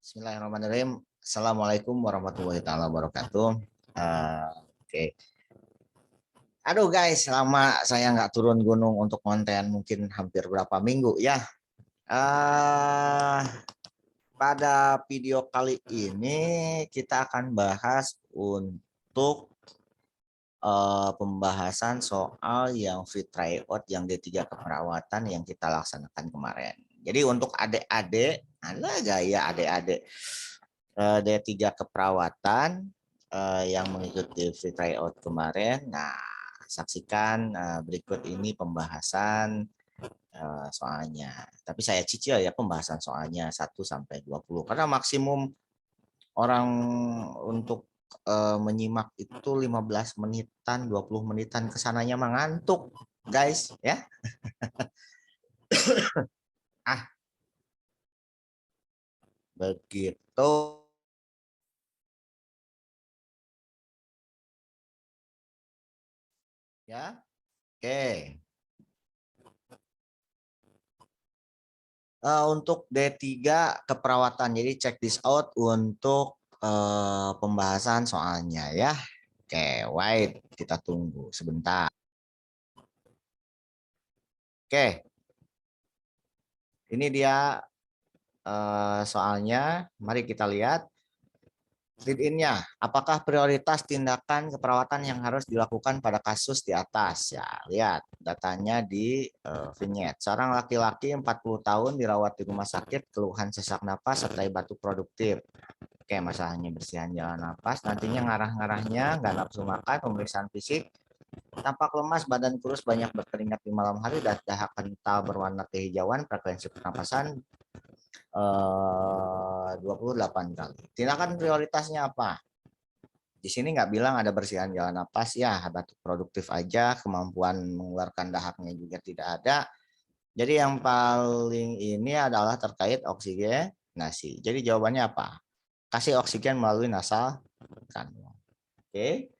Bismillahirrahmanirrahim. Assalamualaikum warahmatullahi taala wabarakatuh. Oke. Aduh guys, lama saya nggak turun gunung untuk konten, mungkin hampir berapa minggu ya. Uh, Pada video kali ini kita akan bahas untuk pembahasan soal yang free tryout yang D3 keperawatan yang kita laksanakan kemarin. Jadi untuk adik-adik, ada gaya adik-adik D3 keperawatan yang mengikuti free tryout kemarin. Nah, saksikan berikut ini pembahasan soalnya. Tapi saya cicil ya pembahasan soalnya 1 sampai 20 karena maksimum orang untuk menyimak itu 15 menitan, 20 menitan, kesananya mengantuk, guys, ya. Begitu. Ya. Oke. Untuk D3 keperawatan. Jadi check this out untuk pembahasan soalnya ya. Oke, wait, kita tunggu sebentar. Oke. Ini dia soalnya. Mari kita lihat. Lead-in-nya, apakah prioritas tindakan keperawatan yang harus dilakukan pada kasus di atas? Ya, lihat datanya di vignette. Seorang laki-laki 40 tahun dirawat di rumah sakit, keluhan sesak napas serta batuk produktif. Oke, masalahnya bersihan jalan napas, nantinya ngarah-ngarahnya, nggak nafsu makan, pemeriksaan fisik, tampak lemas, badan kurus, banyak berkeringat di malam hari, dahak kental berwarna kehijauan, frekuensi pernapasan 28 kali. Tindakan prioritasnya apa? Di sini nggak bilang ada bersihan jalan napas ya, batuk produktif aja, kemampuan mengeluarkan dahaknya juga tidak ada. Jadi yang paling ini adalah terkait oksigenasi. Jadi jawabannya apa? Kasih oksigen melalui nasal kanul. Oke.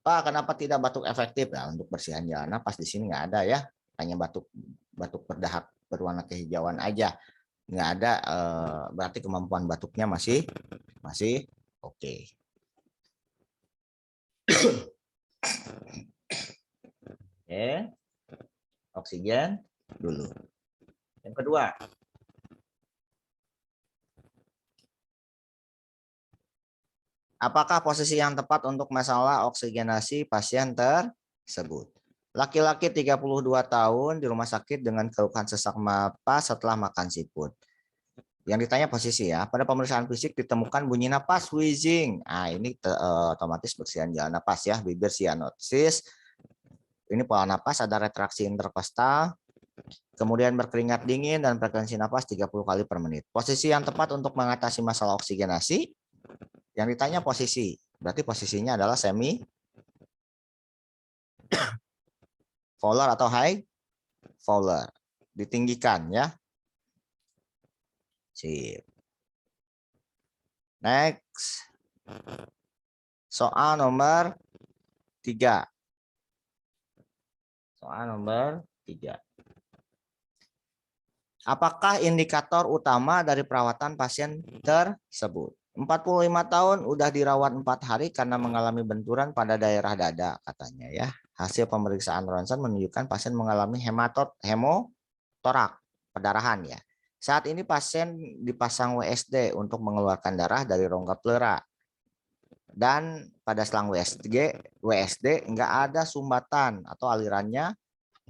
Pak, kenapa tidak batuk efektif? Nah, untuk bersihan jalan napas di sini nggak ada ya. Hanya batuk berdahak berwarna kehijauan aja. Nggak ada, berarti kemampuan batuknya masih oke. Oke, oksigen dulu. Yang kedua, apakah posisi yang tepat untuk masalah oksigenasi pasien tersebut? Laki-laki 32 tahun di rumah sakit dengan keluhan sesak napas setelah makan seafood. Yang ditanya posisi ya, pada pemeriksaan fisik ditemukan bunyi napas wheezing. Nah, ini otomatis bersihan jalan napas ya, bibir sianosis. Ini pola napas, ada retraksi interkostal, kemudian berkeringat dingin dan frekuensi napas 30 kali per menit. Posisi yang tepat untuk mengatasi masalah oksigenasi, yang ditanya posisi, berarti posisinya adalah semi Fowler atau high Fowler. Ditinggikan ya. Sip. Next. Soal nomor 3. Soal nomor 3. Apakah indikator utama dari perawatan pasien tersebut? 45 tahun udah dirawat 4 hari karena mengalami benturan pada daerah dada katanya ya. Hasil pemeriksaan ronsen menunjukkan pasien mengalami hemotorak, perdarahan ya. Saat ini pasien dipasang WSD untuk mengeluarkan darah dari rongga pleura. Dan pada selang WSD nggak ada sumbatan atau alirannya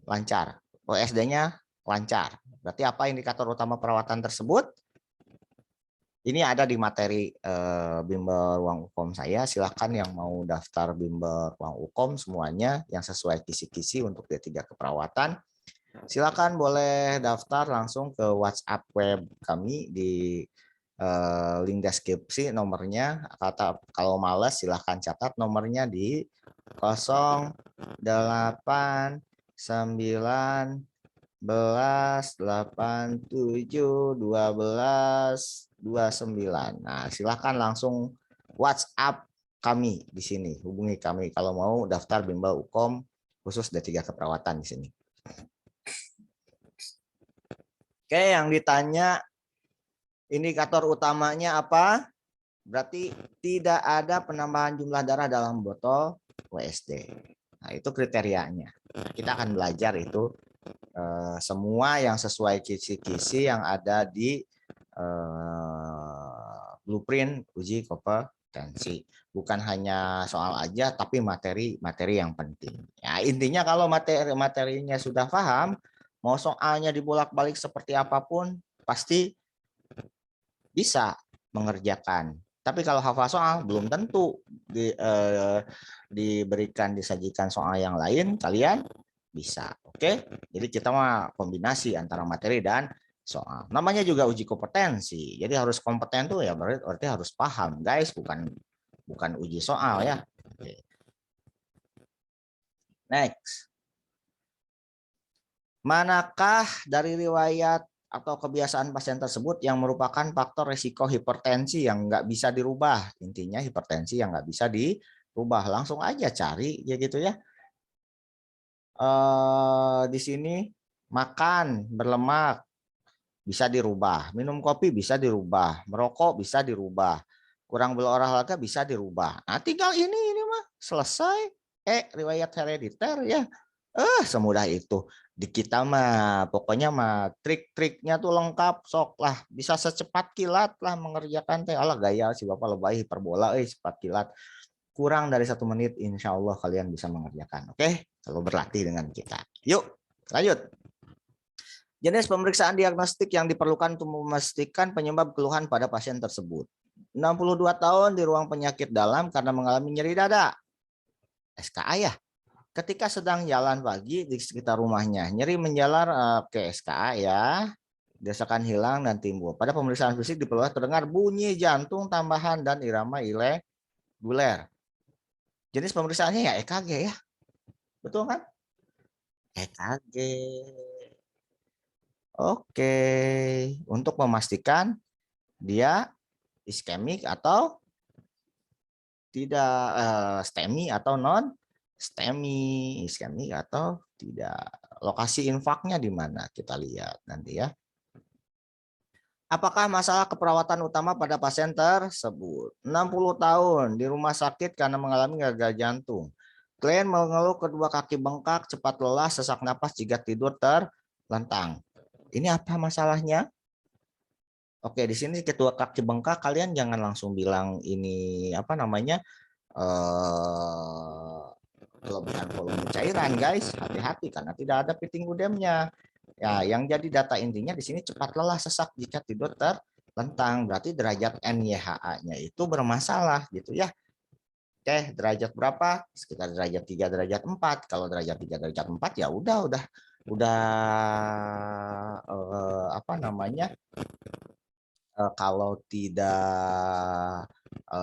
lancar. WSD-nya lancar. Berarti apa indikator utama perawatan tersebut? Ini ada di materi bimbel ruang ukom saya. Silahkan yang mau daftar bimbel ruang ukom semuanya yang sesuai kisi-kisi untuk D3 keperawatan. Silakan boleh daftar langsung ke WhatsApp web kami di link deskripsi nomornya. Kalau males silahkan catat nomornya di 0819871229. Nah, silahkan langsung WhatsApp kami di sini. Hubungi kami kalau mau daftar bimbel ukom khusus D3 keperawatan di sini. Oke, yang ditanya Indikator utamanya apa? Berarti tidak ada penambahan jumlah darah dalam botol WSD. Nah, itu kriterianya. Nah, kita akan belajar itu semua yang sesuai kisi-kisi yang ada di blueprint uji kompetensi. Bukan hanya soal aja, tapi materi-materi yang penting. Ya, intinya kalau materinya sudah paham, mau soalnya dibolak-balik seperti apapun, pasti bisa mengerjakan. Tapi kalau hafal soal belum tentu diberikan disajikan soal yang lain kalian bisa. Oke, jadi kita mah kombinasi antara materi dan soal. Namanya juga uji kompetensi. Jadi harus kompeten tuh ya berarti harus paham, guys, bukan uji soal ya. Oke. Next. Manakah dari riwayat atau kebiasaan pasien tersebut yang merupakan faktor risiko hipertensi yang nggak bisa dirubah? Intinya hipertensi yang nggak bisa dirubah. Langsung aja cari ya gitu ya. Di sini makan berlemak bisa dirubah, minum kopi bisa dirubah, merokok bisa dirubah, kurang berolahraga bisa dirubah. Nah, tinggal ini mah selesai. Riwayat herediter ya. Semudah itu. Di kita mah pokoknya mah trik-triknya tuh lengkap, sok lah bisa secepat kilat lah mengerjakan teh. Alah gaya si Bapak lebay hiperbola cepat kilat. Kurang dari 1 menit insya Allah kalian bisa mengerjakan. Oke, kalau berlatih dengan kita. Yuk, lanjut. Jenis pemeriksaan diagnostik yang diperlukan untuk memastikan penyebab keluhan pada pasien tersebut. 62 tahun di ruang penyakit dalam karena mengalami nyeri dada. SKA ya. Ketika sedang jalan pagi di sekitar rumahnya, nyeri menjalar ke SKA ya. Desakan hilang dan timbul. Pada pemeriksaan fisik diperlukan terdengar bunyi jantung tambahan dan irama irreguler. Jenis pemeriksaannya ya EKG ya. Betul kan? EKG. Oke. Untuk memastikan dia iskemik atau tidak, STEMI atau non STEMI, iskemik atau tidak. Lokasi infaknya di mana kita lihat nanti ya. Apakah masalah keperawatan utama pada pasien tersebut? 60 tahun di rumah sakit karena mengalami gagal jantung. Klien mengeluh kedua kaki bengkak, cepat lelah, sesak napas jika tidur terlentang. Ini apa masalahnya? Oke, di sini ketua kaki bengkak, kalian jangan langsung bilang ini apa namanya kelebihan volume cairan, guys. Hati-hati karena tidak ada piting udemnya. Ya, yang jadi data intinya di sini cepat lelah, sesak jika tidur terlentang. Berarti derajat NYHA-nya itu bermasalah gitu ya. Oke, derajat berapa? Sekitar derajat 3, derajat 4. Kalau derajat 3, derajat 4 ya udah apa namanya? Kalau tidak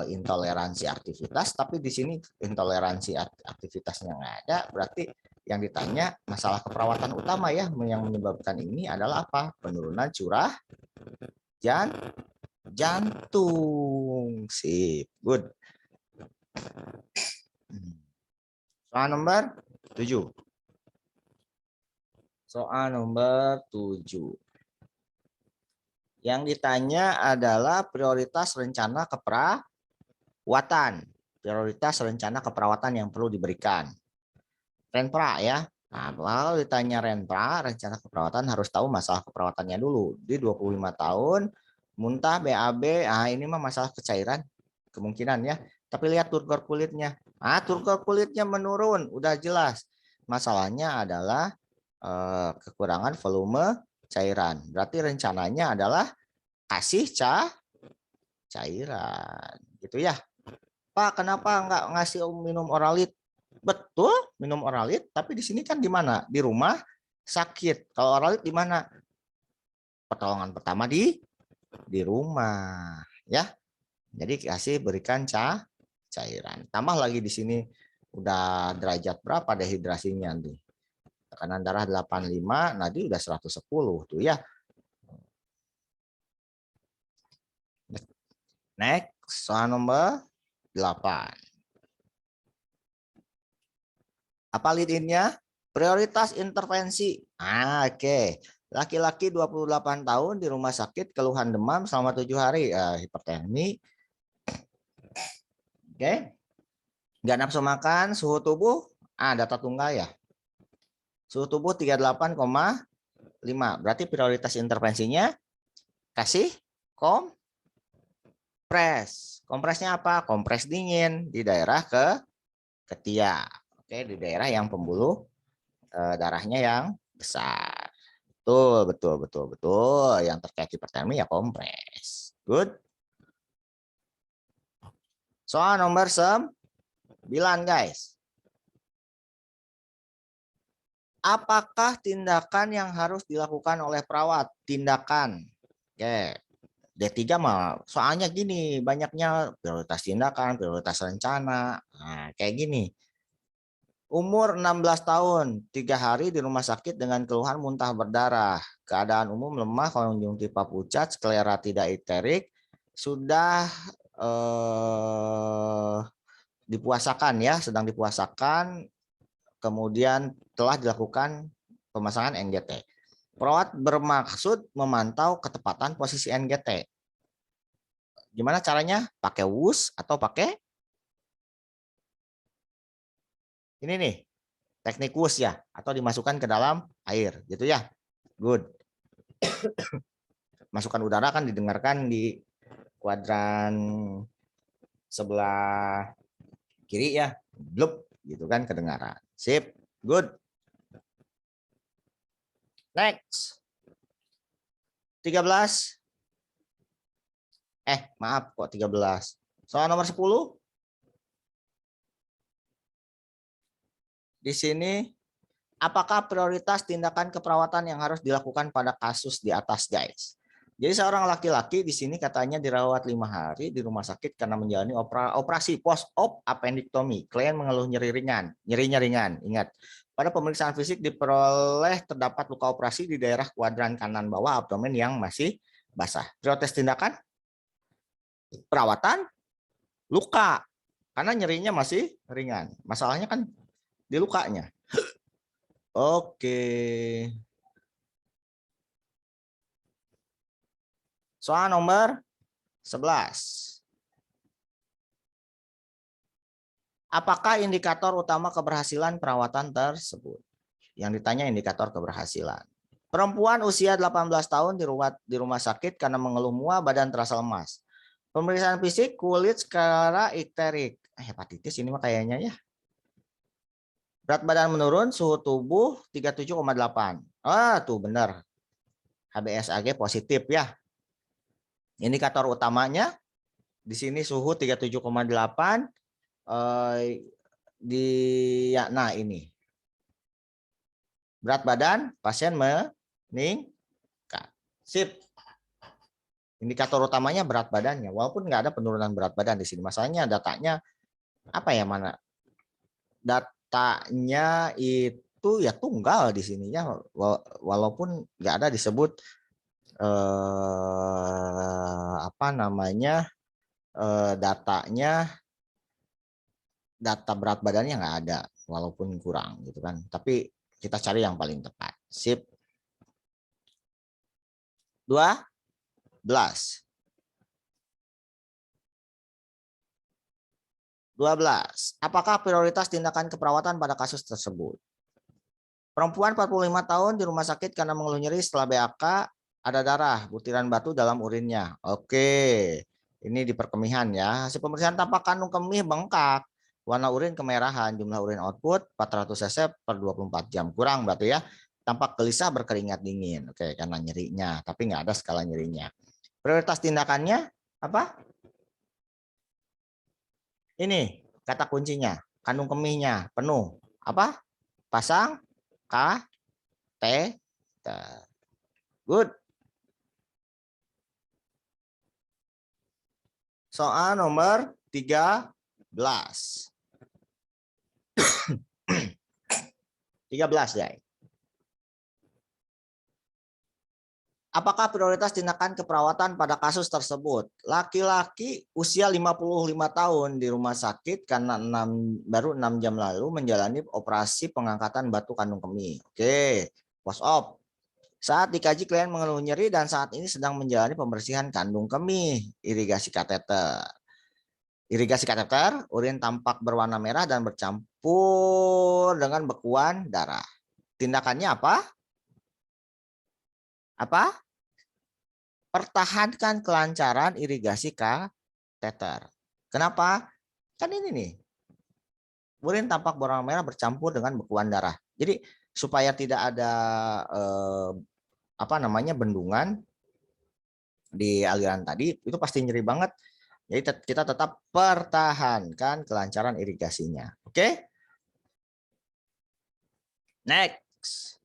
intoleransi aktivitas, tapi di sini intoleransi aktivitasnya nggak ada, berarti yang ditanya masalah keperawatan utama ya yang menyebabkan ini adalah apa? Penurunan curah jantung. Sip, good. Soal nomor 7. Soal nomor 7. Yang ditanya adalah prioritas rencana keperawatan. Prioritas rencana keperawatan yang perlu diberikan. Renpra ya. Nah, kalau ditanya Renpra, rencana keperawatan harus tahu masalah keperawatannya dulu. Di 25 tahun, muntah, BAB, ini mah masalah kecairan. Kemungkinan ya. Tapi lihat turgor kulitnya. Turgor kulitnya menurun, udah jelas. Masalahnya adalah kekurangan volume cairan. Berarti rencananya adalah kasih cairan. Gitu ya. Pak, kenapa nggak ngasih minum oralit? Betul, minum oralit, tapi di sini kan di mana? Di rumah sakit. Kalau oralit di mana? Pertolongan pertama di rumah, ya. Jadi kasih berikan cairan. Tambah lagi di sini udah derajat berapa dehidrasinya nih? Tekanan darah 85, nadi udah 110 tuh ya. Next, soal nomor 8. Apa lead-in-nya? Prioritas intervensi. Oke. Laki-laki 28 tahun di rumah sakit keluhan demam selama 7 hari, hipertermi. Oke. Nggak nafsu makan, suhu tubuh, data tunggal ya. Suhu tubuh 38,5. Berarti prioritas intervensinya kasih kompres. Kompresnya apa? Kompres dingin di daerah ketiak. Oke, di daerah yang pembuluh darahnya yang besar. Betul, betul, betul, betul. Yang terkait hipertermi ya kompres. Good. Soal nomor 9, guys. Apakah tindakan yang harus dilakukan oleh perawat? Tindakan. Oke. D3 mah soalnya gini, banyaknya prioritas tindakan, prioritas rencana. Nah, kayak gini. Umur 16 tahun, 3 hari di rumah sakit dengan keluhan muntah berdarah. Keadaan umum lemah, konjungtiva pucat, sklera tidak iterik, sudah dipuasakan ya, sedang dipuasakan, kemudian telah dilakukan pemasangan NGT. Perawat bermaksud memantau ketepatan posisi NGT. Gimana caranya? Pakai WUS atau pakai ini nih, teknik WUS ya, atau dimasukkan ke dalam air, gitu ya. Good. Masukan udara kan didengarkan di kuadran sebelah kiri ya, blup gitu kan kedengaran. Sip, good. Next. 13. Maaf kok 13. Soal nomor 10. Di sini, apakah prioritas tindakan keperawatan yang harus dilakukan pada kasus di atas, guys? Jadi seorang laki-laki di sini katanya dirawat 5 hari di rumah sakit karena menjalani operasi post-op appendektomi. Klien mengeluh nyerinya ringan. Ingat, pada pemeriksaan fisik diperoleh terdapat luka operasi di daerah kuadran kanan bawah abdomen yang masih basah. Prioritas tindakan perawatan luka karena nyerinya masih ringan. Masalahnya kan di lukanya. Oke. Soal nomor 11. Apakah indikator utama keberhasilan perawatan tersebut? Yang ditanya indikator keberhasilan. Perempuan usia 18 tahun di rumah sakit karena mengeluh mual, badan terasa lemas. Pemeriksaan fisik kulit skala ikterik. Hepatitis ini mah kayaknya ya. Berat badan menurun, suhu tubuh 37,8. Tuh benar. HbSAg positif ya. Indikator utamanya di sini suhu 37,8 nah ini. Berat badan pasien meningkat. Sip. Indikator utamanya berat badannya. Walaupun nggak ada penurunan berat badan di sini. Masalahnya datanya apa ya, mana? Datanya itu ya tunggal di sininya, walaupun nggak ada disebut apa namanya, data berat badannya nggak ada, walaupun kurang gitu kan. Tapi kita cari yang paling tepat. Sip. 12. Apakah prioritas tindakan keperawatan pada kasus tersebut? Perempuan 45 tahun di rumah sakit karena mengeluh nyeri setelah BAK, ada darah, butiran batu dalam urinnya. Oke, ini di perkemihan ya. Hasil pemeriksaan tampak kandung kemih bengkak, warna urin kemerahan, jumlah urin output 400 cc per 24 jam. Kurang berarti ya. Tampak gelisah berkeringat dingin. Oke, karena nyerinya, tapi nggak ada skala nyerinya. Prioritas tindakannya apa? Ini kata kuncinya, kandung kemihnya penuh. Apa? Pasang kateter. Good. Soal nomor 13. 13, guys. Apakah prioritas tindakan keperawatan pada kasus tersebut? Laki-laki usia 55 tahun di rumah sakit karena baru 6 jam lalu menjalani operasi pengangkatan batu kandung kemih. Oke, post op. Saat dikaji klien mengeluh nyeri dan saat ini sedang menjalani pembersihan kandung kemih, irigasi kateter. Irigasi kateter, urin tampak berwarna merah dan bercampur dengan bekuan darah. Tindakannya apa? Apa? Pertahankan kelancaran irigasi kateter. Kenapa? Kan ini nih, urin tampak berwarna merah bercampur dengan bekuan darah. Jadi supaya tidak ada bendungan di aliran tadi, itu pasti nyeri banget. Jadi kita tetap pertahankan kelancaran irigasinya. Oke? Next.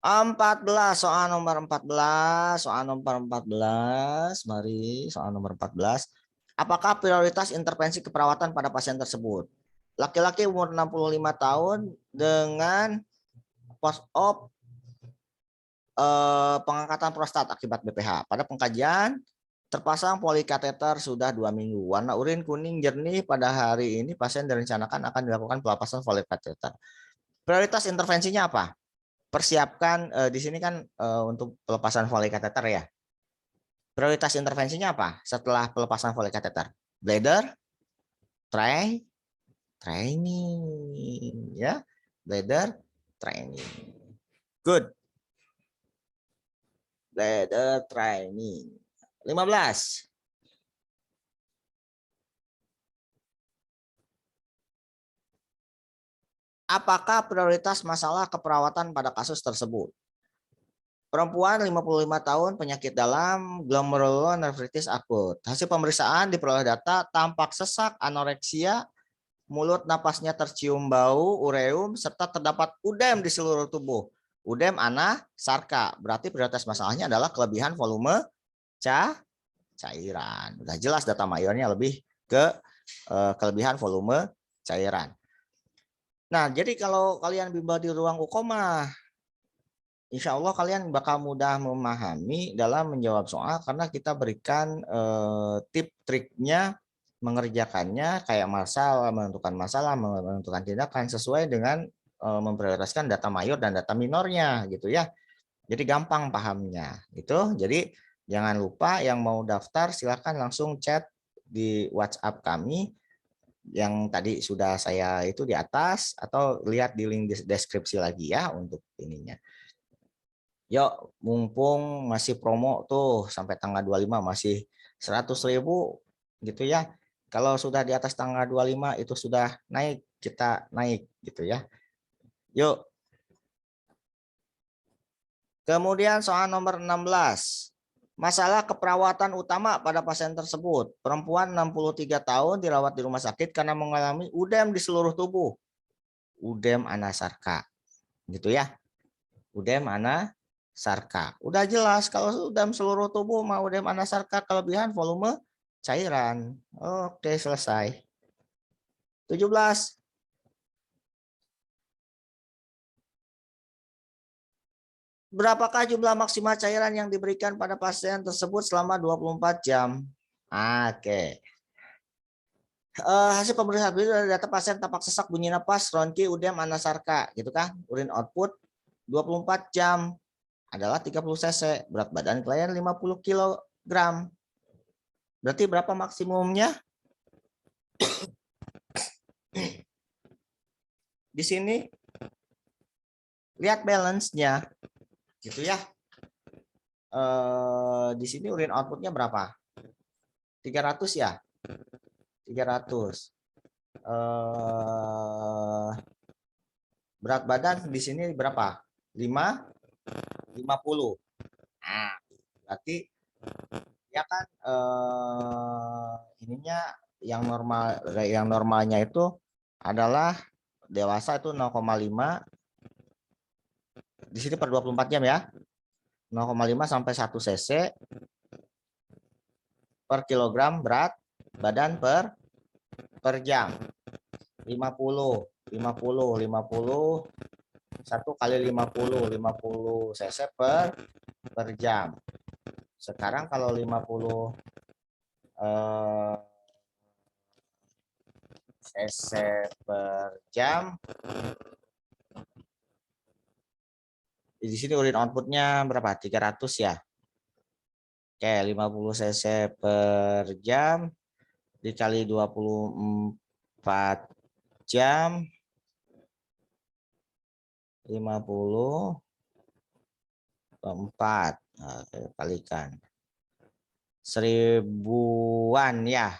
14, soal nomor 14, mari soal nomor 14. Apakah prioritas intervensi keperawatan pada pasien tersebut? Laki-laki umur 65 tahun dengan post-op pengangkatan prostat akibat BPH. Pada pengkajian terpasang polikateter sudah 2 minggu. Warna urin kuning jernih. Pada hari ini pasien direncanakan akan dilakukan pelepasan polikateter. Prioritas intervensinya apa? Persiapkan di sini kan untuk pelepasan polikateter ya. Prioritas intervensinya apa? Setelah pelepasan polikateter, bladder, training, ya, bladder, training. Good. Bladder training. 15. Apakah prioritas masalah keperawatan pada kasus tersebut? Perempuan 55 tahun, penyakit dalam, glomerulonefritis akut. Hasil pemeriksaan diperoleh data tampak sesak, anoreksia, mulut napasnya tercium bau, ureum, serta terdapat udem di seluruh tubuh. Udem anasarka. Berarti prioritas masalahnya adalah kelebihan volume cairan. Udah jelas data mayornya lebih ke kelebihan volume cairan. Nah, jadi kalau kalian bimbel di ruang ukoma, insya Allah kalian bakal mudah memahami dalam menjawab soal karena kita berikan tip triknya mengerjakannya kayak masalah, menentukan tindakan sesuai dengan memprioritaskan data mayor dan data minornya gitu ya. Jadi gampang pahamnya gitu. Jadi jangan lupa yang mau daftar silahkan langsung chat di WhatsApp kami yang tadi sudah saya itu di atas atau lihat di link deskripsi lagi ya untuk ininya. Yuk, mumpung masih promo tuh sampai tanggal 25 masih 100.000 gitu ya. Kalau sudah di atas tanggal 25 itu sudah naik, kita naik gitu ya. Yuk. Kemudian soal nomor 16. Masalah keperawatan utama pada pasien tersebut. Perempuan 63 tahun dirawat di rumah sakit karena mengalami udem di seluruh tubuh. Udem anasarka. Gitu ya. Udem anasarka. Udah jelas kalau udem seluruh tubuh mau udem anasarka kelebihan volume cairan. Oke, selesai. 17. Berapakah jumlah maksimal cairan yang diberikan pada pasien tersebut selama 24 jam? Oke. Hasil pemeriksaan dari data pasien tampak sesak, bunyi napas, ronki, udem, anasarka, gitu kan? Urin output 24 jam adalah 30 cc, berat badan klien 50 kg. Berarti berapa maksimumnya? Di sini lihat balance-nya, gitu ya. Di sini urin outputnya berapa? 300 ya? 300. Berat badan di sini berapa? 50. Nah, berarti ya kan ininya yang normalnya itu adalah dewasa itu 0,5 di sini per 24 jam ya. 0,5 sampai 1 cc per kilogram berat badan per jam. 50 1 kali 50 cc per jam. Sekarang kalau 50 cc per jam Di sini urin outputnya berapa? 300 ya. Oke, 50 cc per jam dikali 24 jam 54. Nah, kalikan 1000-an ya.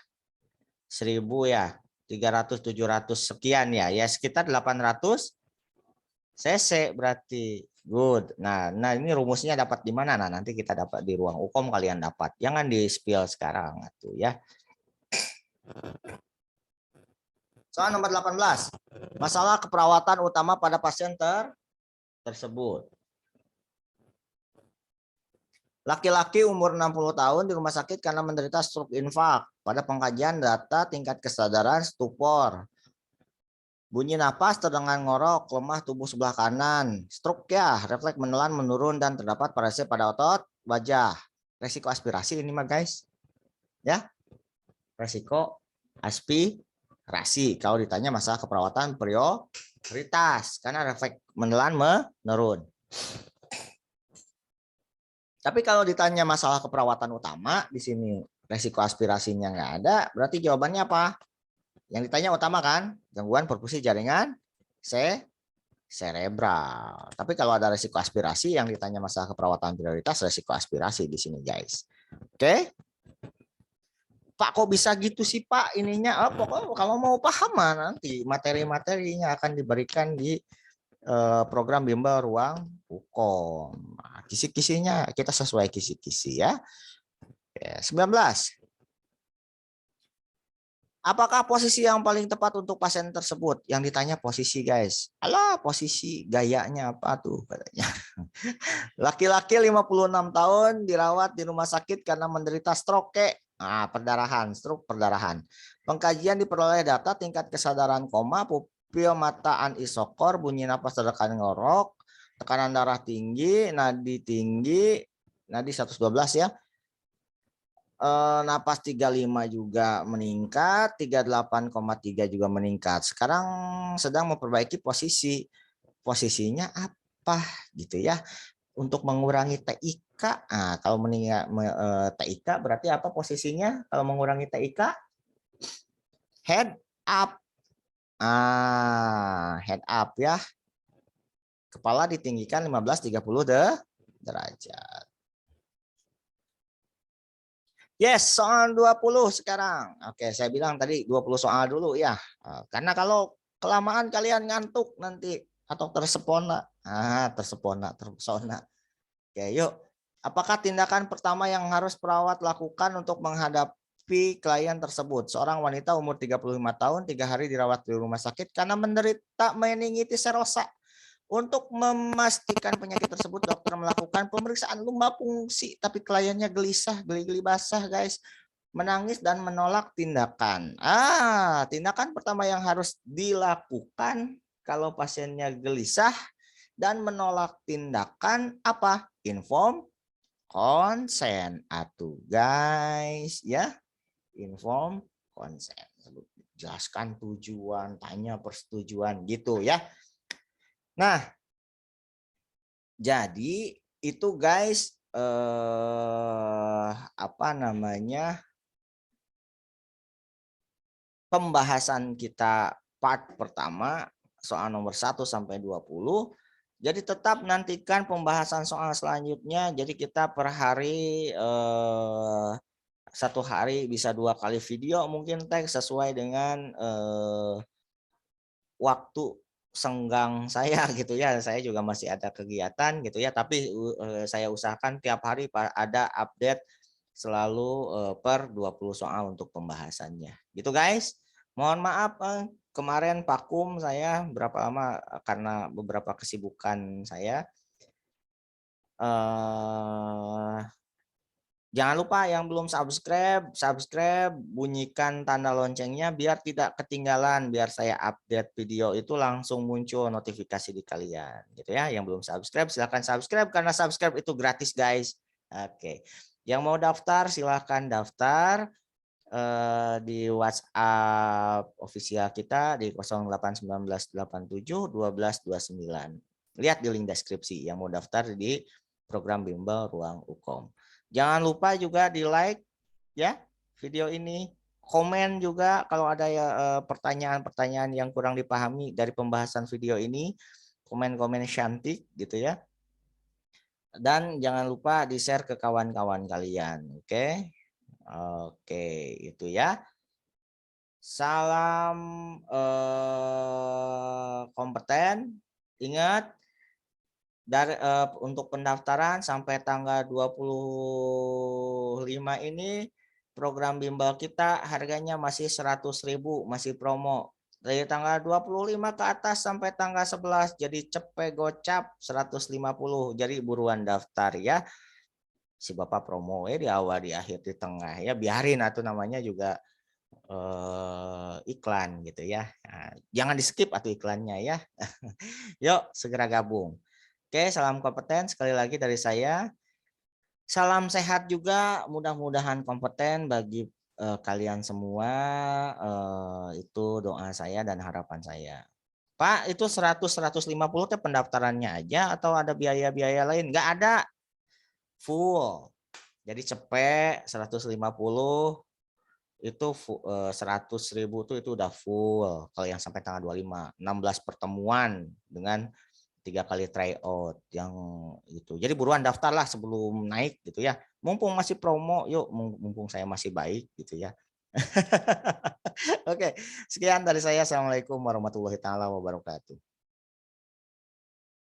1000 ya. 300 700 sekian ya. Ya sekitar 800 cc berarti. Good. Nah, ini rumusnya dapat di mana? Nah, nanti kita dapat di ruang UKOM kalian dapat. Jangan di spill sekarang tuh ya. Soal nomor 18. Masalah keperawatan utama pada pasien tersebut. Laki-laki umur 60 tahun di rumah sakit karena menderita stroke infak. Pada pengkajian data tingkat kesadaran stupor. Bunyi napas terdengar ngorok, lemah tubuh sebelah kanan. Stroke ya, refleks menelan menurun dan terdapat paralisa pada otot wajah. Resiko aspirasi ini mah guys. Ya. Resiko aspirasi. Kalau ditanya masalah keperawatan prioritas karena refleks menelan menurun. Tapi kalau ditanya masalah keperawatan utama, di sini resiko aspirasinya nggak ada, berarti jawabannya apa? Yang ditanya utama kan, gangguan perfusi jaringan cerebral. Tapi kalau ada resiko aspirasi, yang ditanya masalah keperawatan prioritas, resiko aspirasi di sini guys. Oke? Pak kok bisa gitu sih Pak ininya? Pokoknya kalau mau paham nanti materi-materinya akan diberikan di program bimbel ruang UKOM. Kisi-kisinya kita sesuai kisi-kisi ya. 19. Apakah posisi yang paling tepat untuk pasien tersebut? Yang ditanya posisi guys. Alah posisi gayanya apa tuh katanya. Laki-laki 56 tahun dirawat di rumah sakit karena menderita stroke. Nah, perdarahan, stroke perdarahan. Pengkajian diperoleh data tingkat kesadaran koma, pupil mata anisokor, bunyi napas terdekat ngorok, tekanan darah tinggi, nadi 112 ya. Napas 35 juga meningkat, 38,3 juga meningkat. Sekarang sedang memperbaiki posisinya apa gitu ya, untuk mengurangi TIK. Nah, kalau meningkat TIK berarti apa posisinya kalau mengurangi TIK? Head up. Head up ya. Kepala ditinggikan 15-30 derajat. Yes, soal 20 sekarang. Oke, saya bilang tadi 20 soal dulu ya. Karena kalau kelamaan kalian ngantuk nanti atau tersepona. Terpesona. Oke, yuk. Apakah tindakan pertama yang harus perawat lakukan untuk menghadapi klien tersebut? Seorang wanita umur 35 tahun, 3 hari dirawat di rumah sakit karena menderita meningitis serosa. Untuk memastikan penyakit tersebut, dokter melakukan pemeriksaan lumba fungsi, tapi kliennya gelisah, geli-geli basah, guys, menangis dan menolak tindakan. Tindakan pertama yang harus dilakukan kalau pasiennya gelisah dan menolak tindakan apa? Inform consent atuh, guys, ya. Inform consent. Jelaskan tujuan, tanya persetujuan gitu ya. Nah, jadi itu guys apa namanya pembahasan kita part pertama soal nomor 1 sampai 20. Jadi tetap nantikan pembahasan soal selanjutnya. Jadi kita per hari satu hari bisa 2 kali video mungkin teks sesuai dengan waktu senggang saya gitu ya. Saya juga masih ada kegiatan gitu ya, tapi saya usahakan tiap hari ada update selalu per 20 soal untuk pembahasannya. Gitu guys. Mohon maaf kemarin vakum saya berapa lama karena beberapa kesibukan saya. Jangan lupa yang belum subscribe, bunyikan tanda loncengnya biar tidak ketinggalan, biar saya update video itu langsung muncul notifikasi di kalian, gitu ya. Yang belum subscribe silahkan subscribe karena subscribe itu gratis guys. Oke, yang mau daftar silahkan daftar di WhatsApp official kita di 0819871229. Lihat di link deskripsi yang mau daftar di program bimbel Ruang Ukom. Jangan lupa juga di like ya video ini, komen juga kalau ada ya pertanyaan-pertanyaan yang kurang dipahami dari pembahasan video ini, komen-komen cantik gitu ya. Dan jangan lupa di-share ke kawan-kawan kalian, oke? Oke, itu ya. Salam kompeten. Ingat dari untuk pendaftaran sampai tanggal 25 ini program bimbel kita harganya masih 100.000, masih promo. Dari tanggal 25 ke atas sampai tanggal 11 jadi cepet gocap 150. Jadi buruan daftar ya. Si Bapak promo di awal, di akhir, di tengah ya, biarin atau namanya juga iklan gitu ya. Nah, jangan di skip atau iklannya ya. Yuk segera gabung. Oke, salam kompeten sekali lagi dari saya. Salam sehat juga, mudah-mudahan kompeten bagi kalian semua. Itu doa saya dan harapan saya. Pak, itu 100-150 teh pendaftarannya aja atau ada biaya-biaya lain? Nggak ada, full. Jadi cepet 150 itu 100.000 itu udah full. Kalau yang sampai tanggal 25, 16 pertemuan dengan 3 kali tryout yang itu. Jadi buruan daftarlah sebelum naik gitu ya. Mumpung masih promo, yuk mumpung saya masih baik gitu ya. Oke, sekian dari saya. Assalamualaikum warahmatullahi taala wabarakatuh.